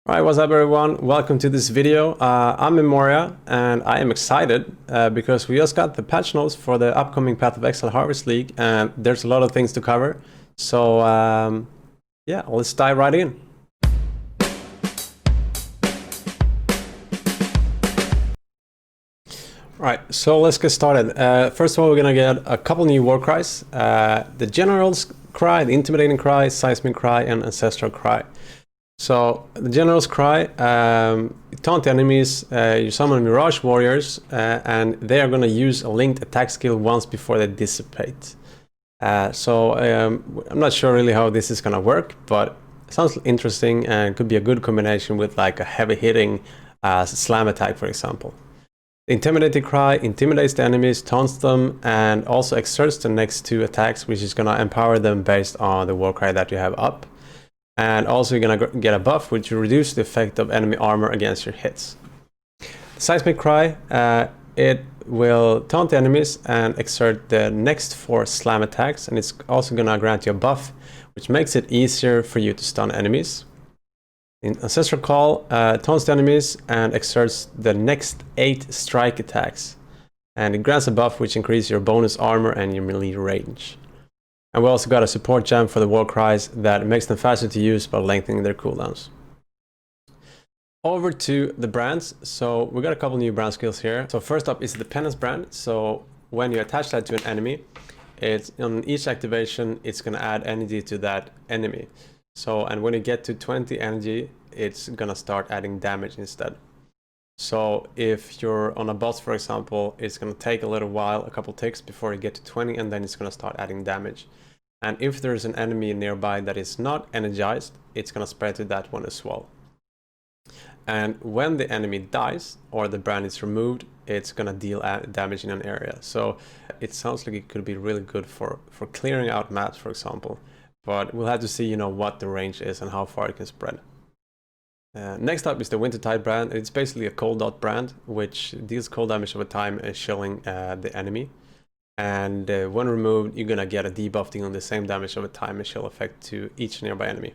Alright, what's up everyone? Welcome to this video. I'm Memoria and I am excited because we just got the patch notes for the upcoming Path of Exile Harvest League and there's a lot of things to cover. So yeah, let's dive right in. Alright, so let's get started. First of all, we're gonna get a couple new war cries. The General's Cry, the Intimidating Cry, Seismic Cry and Ancestral Cry. So the General's Cry, taunt enemies, you summon Mirage Warriors, and they are going to use a linked attack skill once before they dissipate. I'm not sure really how this is going to work, but it sounds interesting and could be a good combination with like a heavy hitting slam attack, for example. The Intimidating Cry intimidates the enemies, taunts them, and also exerts the next two attacks, which is going to empower them based on the war cry that you have up. And also you're gonna get a buff which will reduce the effect of enemy armor against your hits. The Seismic Cry, it will taunt the enemies and exert the next 4 slam attacks, and it's also gonna grant you a buff which makes it easier for you to stun enemies. In Ancestral Call, taunts the enemies and exerts the next 8 strike attacks, and it grants a buff which increases your bonus armor and your melee range. And we also got a support gem for the war cries that makes them faster to use by lengthening their cooldowns. Over to the brands. So we got a couple new brand skills here. So first up is the Penance brand. So when you attach that to an enemy, it's on each activation, it's going to add energy to that enemy. So, and when you get to 20 energy, it's going to start adding damage instead. So if you're on a boss, for example, it's going to take a little while, a couple ticks before you get to 20, and then it's going to start adding damage. And if there's an enemy nearby that is not energized, it's going to spread to that one as well. And when the enemy dies or the brand is removed, it's going to deal damage in an area. So it sounds like it could be really good for clearing out maps, for example. But we'll have to see, what the range is and how far it can spread. Next up is the Wintertide brand. It's basically a cold dot brand, which deals cold damage over time, shielding the enemy. And when removed, you're gonna get a debuff dealing the same damage over time and shield effect to each nearby enemy.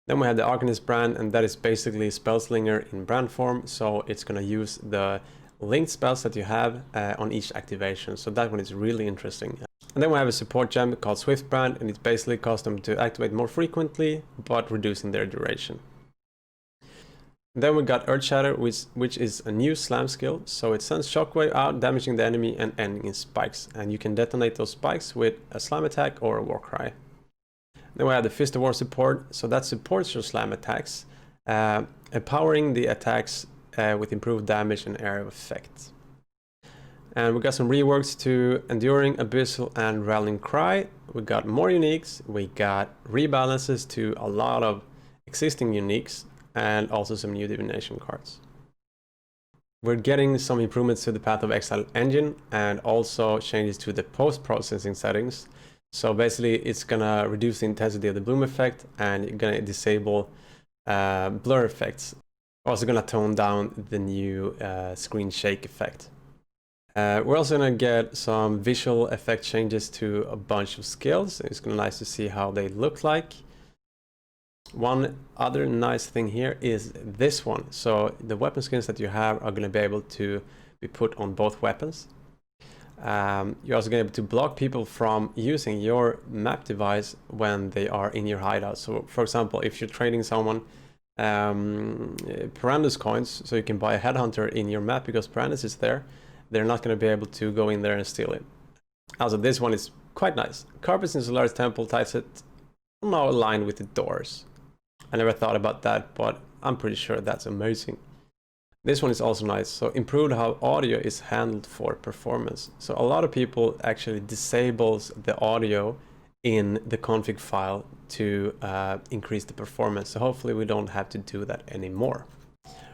Then we have the Arcanist Brand, and that is basically Spellslinger in brand form. So it's gonna use the linked spells that you have on each activation. So that one is really interesting. And then we have a support gem called Swift Brand, and it's basically caused them to activate more frequently, but reducing their duration. Then we got Earth Shatter, which is a new slam skill. So it sends shockwave out, damaging the enemy and ending in spikes. And you can detonate those spikes with a slam attack or a war cry. Then we have the Fist of War support. So that supports your slam attacks, empowering the attacks with improved damage and area of effect. And we got some reworks to Enduring, Abyssal, and Rallying Cry. We got more uniques. We got rebalances to a lot of existing uniques, and also some new divination cards. We're getting some improvements to the Path of Exile engine and also changes to the post-processing settings. So basically it's gonna reduce the intensity of the bloom effect, and you're gonna disable blur effects. Also gonna tone down the new screen shake effect. We're also gonna get some visual effect changes to a bunch of skills. It's gonna be nice to see how they look like. One other nice thing here is this one. So the weapon skins that you have are going to be able to be put on both weapons. You're also going to be able to block people from using your map device when they are in your hideout. So for example, if you're trading someone Perandus coins, so you can buy a headhunter in your map because Perandus is there, they're not going to be able to go in there and steal it. Also, this one is quite nice. Carpets in Solaris Temple ties it now aligned with the doors. I never thought about that, but I'm pretty sure that's amazing. This one is also nice. So improved how audio is handled for performance. So a lot of people actually disables the audio in the config file to increase the performance. So hopefully we don't have to do that anymore.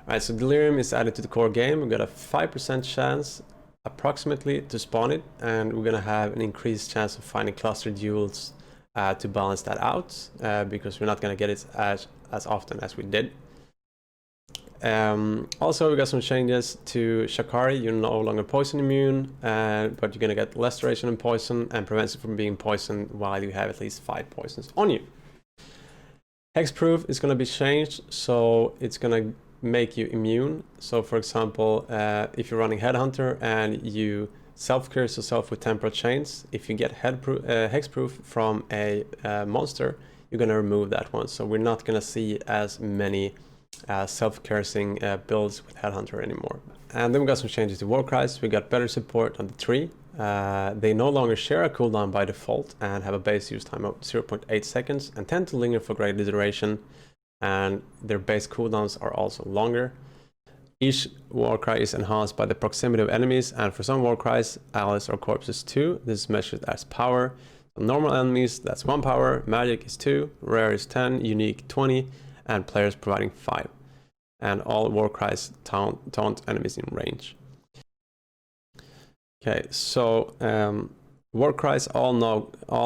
Alright, so Delirium is added to the core game. We've got a 5% chance approximately to spawn it, and we're gonna have an increased chance of finding cluster duels to balance that out, because we're not going to get it as often as we did. Also, we got some changes to Shakari. You're no longer poison immune, but you're going to get less duration in poison and prevents you from being poisoned while you have at least 5 poisons on you. Hexproof is going to be changed, so it's going to make you immune. So for example, if you're running Headhunter and you self-curse yourself with temporal chains, if you get hexproof from a monster, you're going to remove that one. So we're not going to see as many self-cursing builds with Headhunter anymore. And then we got some changes to War Cries. We got better support on the tree. They no longer share a cooldown by default and have a base use time of 0.8 seconds and tend to linger for greater duration, and their base cooldowns are also longer. Each War Cry is enhanced by the proximity of enemies, and for some War Cries, allies or corpses 2, this is measured as power. So normal enemies, that's 1 power, magic is 2, rare is 10, unique 20, and players providing 5. And all War Cries taunt enemies in range. Okay, so War Cries all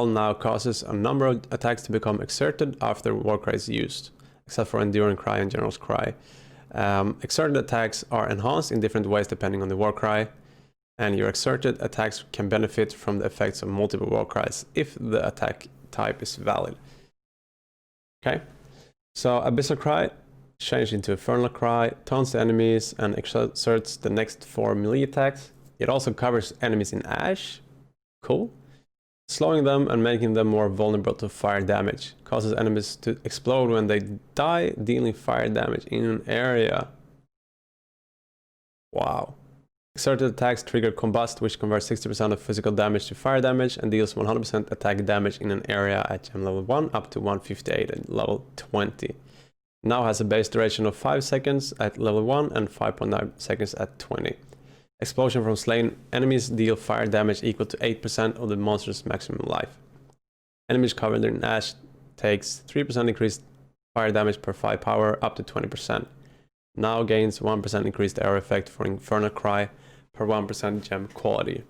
now causes a number of attacks to become exerted after War Cry is used, except for Enduring Cry and General's Cry. Exerted attacks are enhanced in different ways depending on the War Cry, and your exerted attacks can benefit from the effects of multiple War Cries if the attack type is valid. Okay, so Abyssal Cry changed into Infernal Cry, taunts the enemies and exerts the next 4 melee attacks. It also covers enemies in ash, cool, slowing them and making them more vulnerable to fire damage. Causes enemies to explode when they die, dealing fire damage in an area. Wow. Exerted attacks trigger Combust, which converts 60% of physical damage to fire damage and deals 100% attack damage in an area at gem level 1 up to 158 at level 20. Now has a base duration of 5 seconds at level 1 and 5.9 seconds at 20. Explosion from slain enemies deal fire damage equal to 8% of the monster's maximum life. Enemies covered in ash takes 3% increased fire damage per 5 power up to 20%. Now gains 1% increased arrow effect for Infernal Cry per 1% gem quality.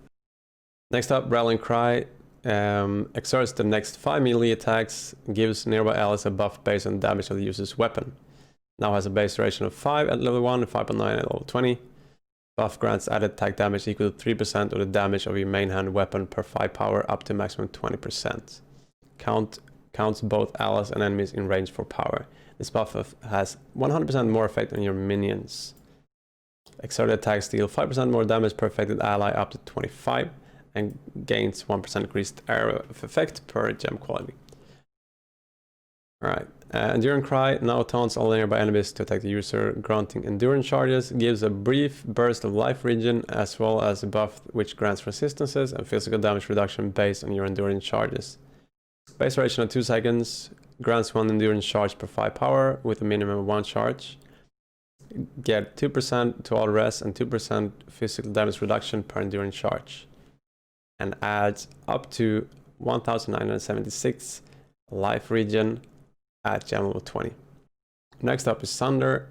Next up, Rallying Cry exerts the next 5 melee attacks, gives nearby allies a buff based on damage of the user's weapon. Now has a base duration of 5 at level 1 and 5.9 at level 20. Buff grants added attack damage equal to 3% of the damage of your main hand weapon per 5 power up to maximum 20%. Counts both allies and enemies in range for power. This buff has 100% more effect on your minions. Exerted attacks deal 5% more damage per affected ally up to 25 and gains 1% increased arrow of effect per gem quality. Alright, Enduring Cry now taunts all nearby enemies to attack the user, granting endurance charges, gives a brief burst of life regen, as well as a buff which grants resistances and physical damage reduction based on your endurance charges. Base duration of 2 seconds, grants 1 endurance charge per 5 power with a minimum of 1 charge. Get 2% to all res and 2% physical damage reduction per endurance charge. And adds up to 1976 life regen at gem level 20. Next up is Sunder,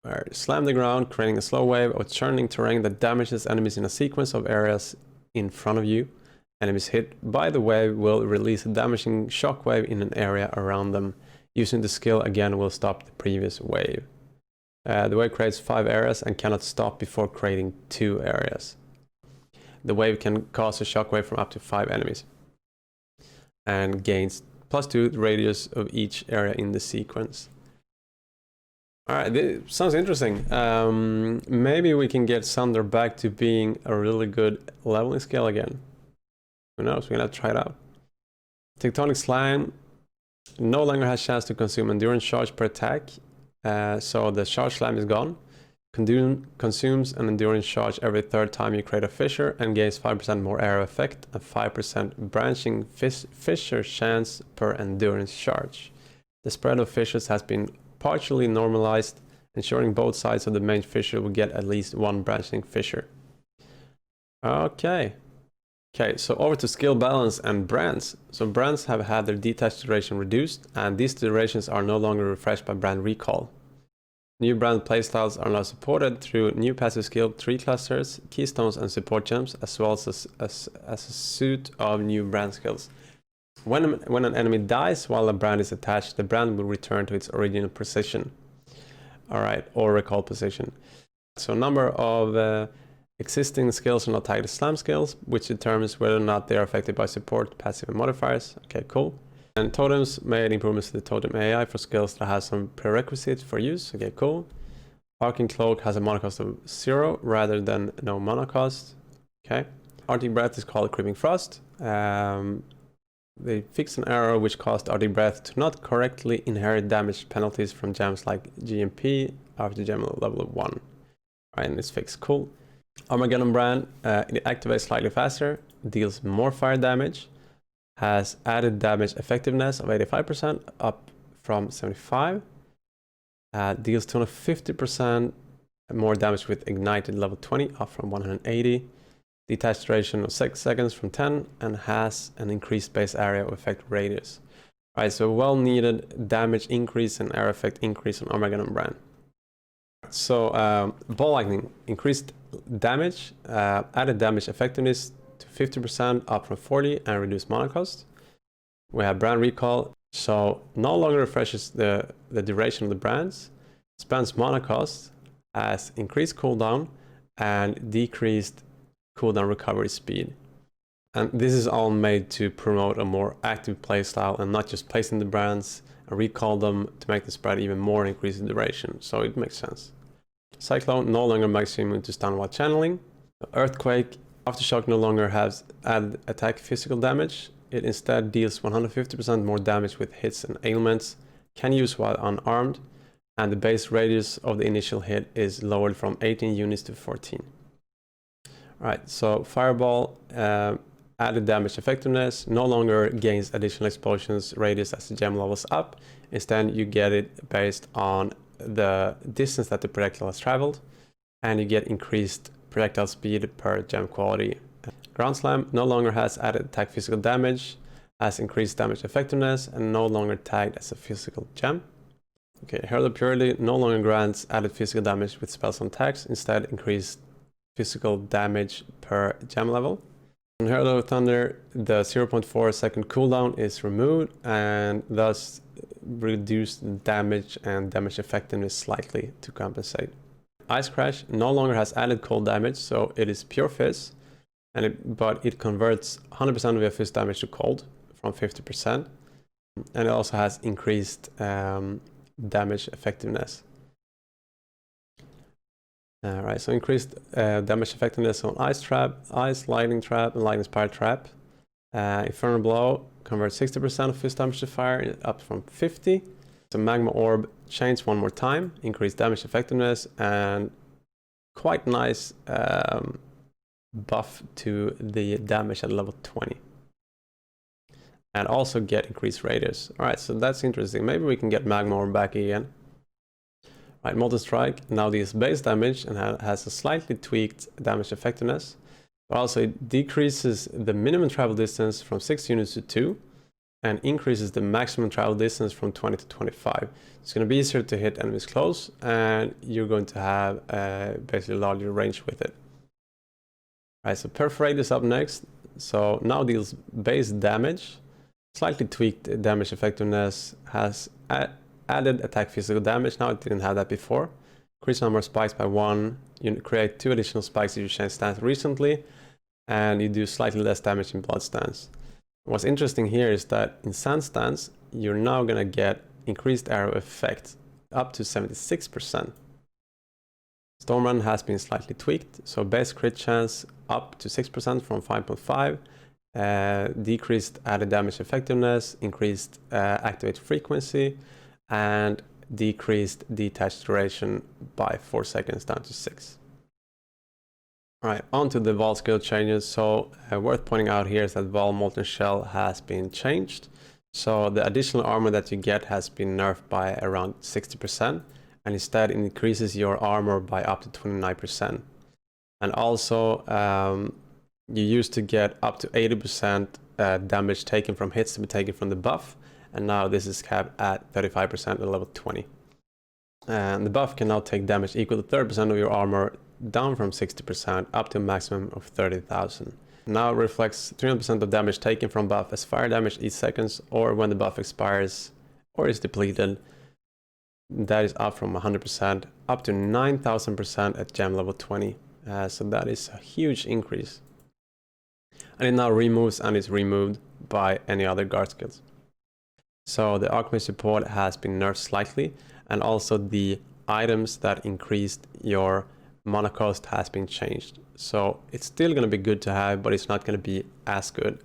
where you slam the ground, creating a slow wave of churning terrain that damages enemies in a sequence of areas in front of you. Enemies hit by the wave will release a damaging shockwave in an area around them. Using the skill again will stop the previous wave. The wave creates 5 areas and cannot stop before creating 2 areas. The wave can cause a shockwave from up to 5 enemies and gains +2 the radius of each area in the sequence. Alright, this sounds interesting. Maybe we can get Sunder back to being a really good leveling skill again. Who knows, we're gonna try it out. Tectonic Slime no longer has chance to consume endurance charge per attack, so the charge slime is gone. Consumes an endurance charge every 3rd time you create a fissure and gains 5% more arrow effect and 5% branching fissure chance per endurance charge. The spread of fissures has been partially normalized, ensuring both sides of the main fissure will get at least 1 branching fissure. Okay, so over to skill balance and brands. So brands have had their detached duration reduced, and these durations are no longer refreshed by brand recall. New brand playstyles are now supported through new passive skill, tree clusters, keystones and support gems, as well as a suite of new brand skills. When an enemy dies while a brand is attached, the brand will return to its original position. Alright, or recall position. So a number of existing skills are not tied to slime skills, which determines whether or not they are affected by support, passive and modifiers. Okay, cool. And totems made improvements to the totem AI for skills that has some prerequisites for use. Okay, cool. Arcane Cloak has a mana cost of 0 rather than no mana cost. Okay. Arctic Breath is called Creeping Frost. They fixed an error which caused Arctic Breath to not correctly inherit damage penalties from gems like GMP after gem level 1. Alright, and it's fixed. Cool. Armageddon Brand, it activates slightly faster, deals more fire damage, has added damage effectiveness of 85% up from 75. Deals 250% more damage with ignited level 20 up from 180. Detached duration of 6 seconds from 10 and has an increased base area of effect radius. Alright, so well needed damage increase and area effect increase on Armageddon Brand. So Ball Lightning increased damage, added damage effectiveness to 50% up from 40 and reduced mana cost. We have Brand Recall, so no longer refreshes the duration of the brands, spends mana cost, has increased cooldown and decreased cooldown recovery speed. And this is all made to promote a more active playstyle and not just placing the brands and recall them to make the spread even more and increase the duration, so it makes sense. Cyclone no longer makes you immune to stun while channeling. Earthquake, Aftershock no longer has added attack physical damage. It instead deals 150% more damage with hits and ailments, can use while unarmed, and the base radius of the initial hit is lowered from 18 units to 14. Alright, so Fireball, added damage effectiveness, no longer gains additional explosions radius as the gem levels up. Instead, you get it based on the distance that the projectile has traveled, and you get increased projectile speed per gem quality. Ground Slam no longer has added attack physical damage, has increased damage effectiveness, and no longer tagged as a physical gem. Okay, Herald of Purity no longer grants added physical damage with spells on attacks, instead increased physical damage per gem level. On Herald of Thunder, the 0.4 second cooldown is removed and thus reduced damage and damage effectiveness slightly to compensate. Ice Crash no longer has added cold damage, so it is pure fizz, but it converts 100% of your fizz damage to cold from 50%, and it also has increased damage effectiveness. Alright, so increased damage effectiveness on Ice Trap, Ice, Lightning Trap, and Lightning Spire Trap. Infernal Blow converts 60% of fizz damage to fire, up from 50. So Magma Orb changed one more time, increased damage effectiveness, and quite nice buff to the damage at level 20. And also get increased radius. Alright, so that's interesting. Maybe we can get Magma Orb back again. Right, Molten Strike now deals base damage and has a slightly tweaked damage effectiveness. But also it decreases the minimum travel distance from 6 units to 2 and increases the maximum travel distance from 20 to 25. It's going to be easier to hit enemies close and you're going to have basically larger range with it. Right, so Perforate is up next. So now deals base damage, slightly tweaked damage effectiveness, has added attack physical damage. Now it didn't have that before. Increase number of spikes by 1. You create 2 additional spikes if you change stance recently, and you do slightly less damage in blood stance. What's interesting here is that in sand stance, you're now gonna get increased arrow effect up to 76%. Stormrun has been slightly tweaked, so base crit chance up to 6% from 5.5. Decreased added damage effectiveness, increased activate frequency, and decreased detached duration by 4 seconds down to 6. Alright, on to the Vaal skill changes. So worth pointing out here is that Vaal Molten Shell has been changed. So the additional armor that you get has been nerfed by around 60%, and instead it increases your armor by up to 29%. And also you used to get up to 80% damage taken from hits to be taken from the buff, and now this is capped at 35% at level 20. And the buff can now take damage equal to 30% of your armor, down from 60% up to a maximum of 30,000. Now it reflects 300% of damage taken from buff as fire damage each seconds, or when the buff expires or is depleted. That is up from 100% up to 9,000% at gem level 20. So that is a huge increase. And it now removes and is removed by any other guard skills. So the Archmage support has been nerfed slightly, and also the items that increased your mana cost has been changed. So it's still going to be good to have, but it's not going to be as good.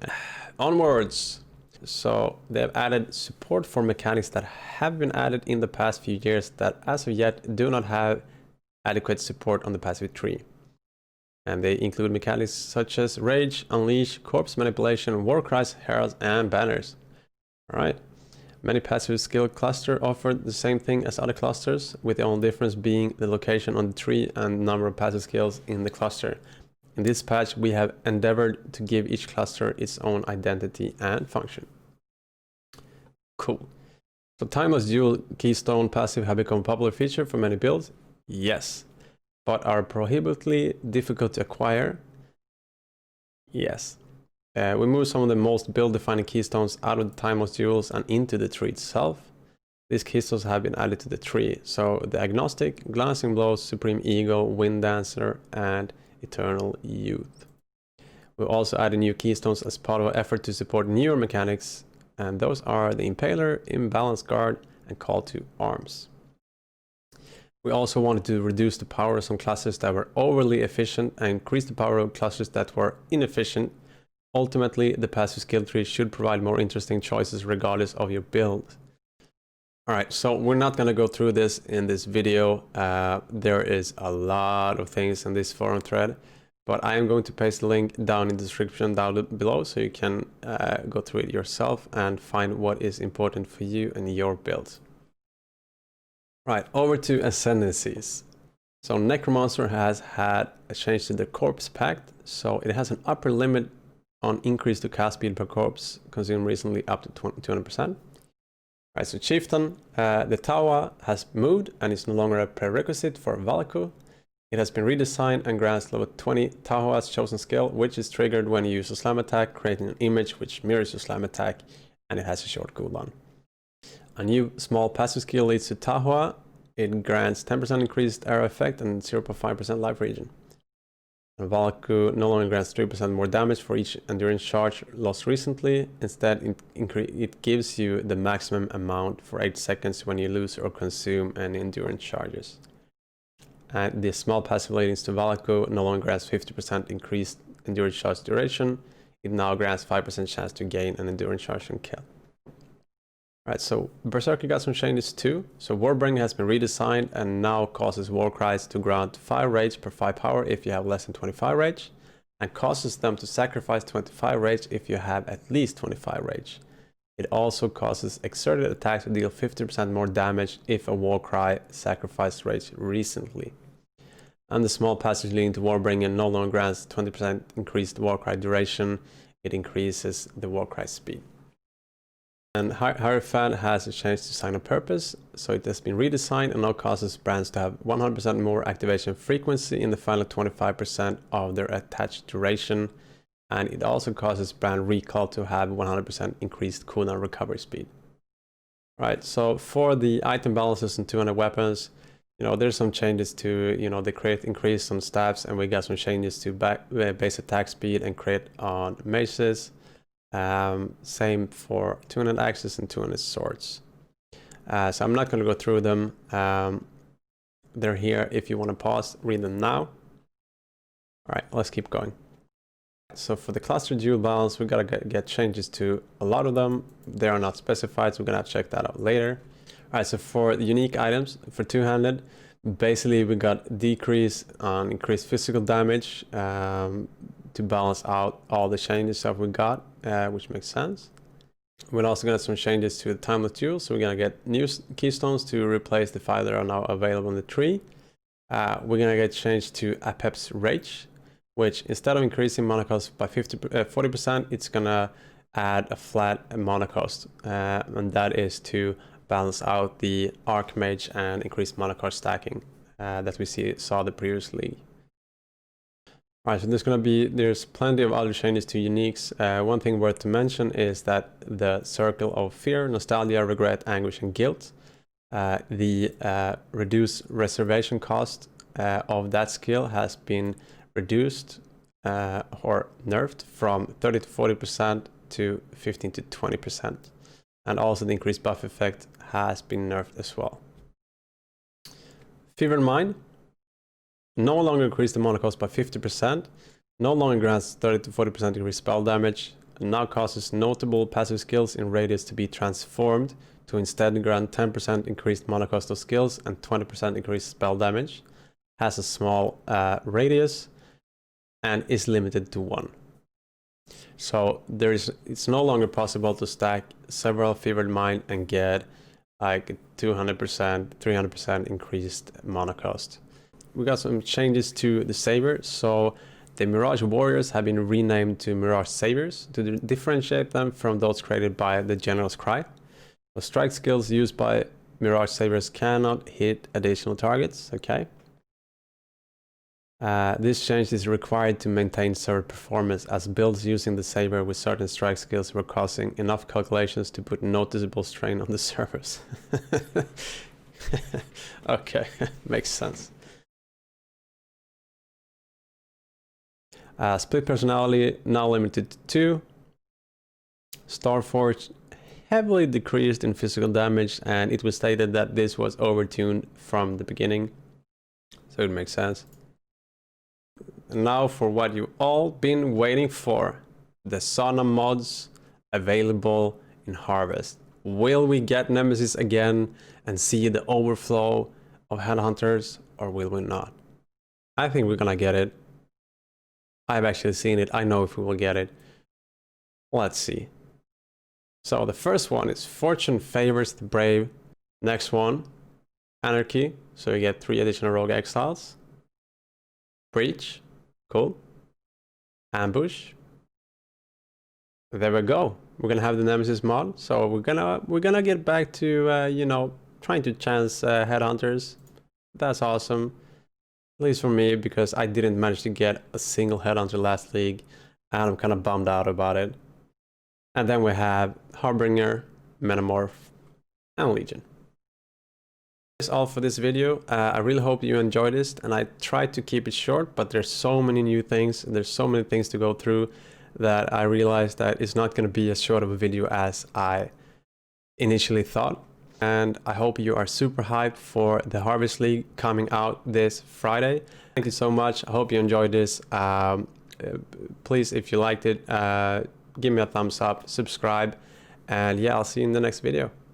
Onwards! So they've added support for mechanics that have been added in the past few years that as of yet do not have adequate support on the passive tree. And they include mechanics such as Rage, Unleash, Corpse Manipulation, War Cries, Heralds, and Banners. Alright. Many passive skill clusters offer the same thing as other clusters, with the only difference being the location on the tree and number of passive skills in the cluster. In this patch, we have endeavored to give each cluster its own identity and function. Cool. So Timeless Dual Keystone passive have become a popular feature for many builds? Yes. But are prohibitively difficult to acquire? Yes. We moved some of the most build-defining keystones out of the Timeless Duels and into the tree itself. These keystones have been added to the tree, so the Agnostic, Glancing Blows, Supreme Ego, Wind Dancer, and Eternal Youth. We also added new keystones as part of our effort to support newer mechanics, and those are the Impaler, Imbalance Guard, and Call to Arms. We also wanted to reduce the power of some clusters that were overly efficient and increase the power of clusters that were inefficient. Ultimately, the passive skill tree should provide more interesting choices regardless of your build. Alright, so we're not going to go through this in this video. There is a lot of things in this forum thread, but I am going to paste the link down in the description down below so you can go through it yourself and find what is important for you and your build. Right, over to Ascendancies. So Necromancer has had a change to the Corpse Pact, so it has an upper limit on increase to cast speed per corpse consumed recently up to 200%. Right, so Chieftain, the Tawa has moved and is no longer a prerequisite for Valaku. It has been redesigned and grants level 20 Tawa's chosen skill, which is triggered when you use a slam attack, creating an image which mirrors your slam attack, and it has a short cooldown. A new small passive skill leads to Tawa. It grants 10% increased arrow effect and 0.5% life regen. Valaku no longer grants 3% more damage for each endurance charge lost recently. Instead, it gives you the maximum amount for 8 seconds when you lose or consume any endurance charges. And the small passive leadings to Valaku no longer grants 50% increased endurance charge duration. It now grants 5% chance to gain an endurance charge and kill. Right, so Berserker got some changes too. So Warbringer has been redesigned and now causes War Cries to grant 5 rage per 5 power if you have less than 25 rage, and causes them to sacrifice 25 rage if you have at least 25 rage. It also causes exerted attacks to deal 50% more damage if a War Cry sacrificed rage recently. And the small passage leading to Warbringer no longer grants 20% increased War Cry duration, it increases the War Cry speed. And Hierophant has a change to Sign of Purpose, so it has been redesigned and now causes brands to have 100% more activation frequency in the final 25% of their attached duration, and it also causes brand recall to have 100% increased cooldown recovery speed. Right, so for the item balances and 200 weapons, there's some changes to, they create increase some stats, and we got some changes to base attack speed and crit on maces. Same for 200 axes and 200 swords. So I'm not going to go through them. They're here if you want to pause, read them now. Alright, let's keep going. So for the cluster dual balance, we got to get changes to a lot of them. They are not specified, so we're going to check that out later. Alright, so for the unique items, for two-handed, basically we got decrease on increased physical damage to balance out all the changes that we got, which makes sense. We're also going to have some changes to the Timeless Duel, so we're going to get new keystones to replace the 5 that are now available in the tree. We're going to get changed to Apep's Rage, which instead of increasing mana cost by 40%, it's going to add a flat mana cost, and that is to balance out the Archmage and increase mana cost stacking that we saw the previous league. Alright, so there's plenty of other changes to uniques. One thing worth to mention is that the Circle of Fear, Nostalgia, Regret, Anguish, and Guilt, the reduced reservation cost of that skill has been reduced or nerfed from 30 to 40% to 15 to 20%. and also the increased buff effect has been nerfed as well. Fevered Mind no longer increased the mana cost by 50%, no longer grants 30 to 40% increased spell damage, and now causes notable passive skills in radius to be transformed to instead grant 10% increased mana cost of skills and 20% increased spell damage. Has a small radius and is limited to 1. So it's no longer possible to stack several Fevered Mind and get like 200%, 300% increased mana cost. We got some changes to the Saber. So the Mirage Warriors have been renamed to Mirage Sabers to differentiate them from those created by the General's Cry. The strike skills used by Mirage Sabers cannot hit additional targets, okay? This change is required to maintain server performance, as builds using the Saber with certain strike skills were causing enough calculations to put noticeable strain on the servers. Okay, makes sense. Split personality now limited to 2. Starforge heavily decreased in physical damage, and it was stated that this was overtuned from the beginning, so it makes sense. And now for what you've all been waiting for, the sauna mods available in Harvest. Will we get Nemesis again and see the overflow of headhunters, or will we not? I think we're gonna get it. I've actually seen it. I know if we will get it. Let's see. So the first one is Fortune Favors the Brave. Next one, Anarchy. So you get 3 additional Rogue Exiles. Breach. Cool. Ambush. There we go. We're gonna have the Nemesis mod. So we're gonna get back to you know, trying to chance headhunters. That's awesome. At least for me, because I didn't manage to get a single headhunter last league, and I'm kind of bummed out about it. And then we have Harbinger, Metamorph, and Legion. That's all for this video. I really hope you enjoyed this, and I tried to keep it short, but there's so many new things, and there's so many things to go through that I realized that it's not going to be as short of a video as I initially thought. And I hope you are super hyped for the Harvest League coming out this Friday. Thank you so much. I hope you enjoyed this. Please, if you liked it, give me a thumbs up, subscribe, and yeah, I'll see you in the next video.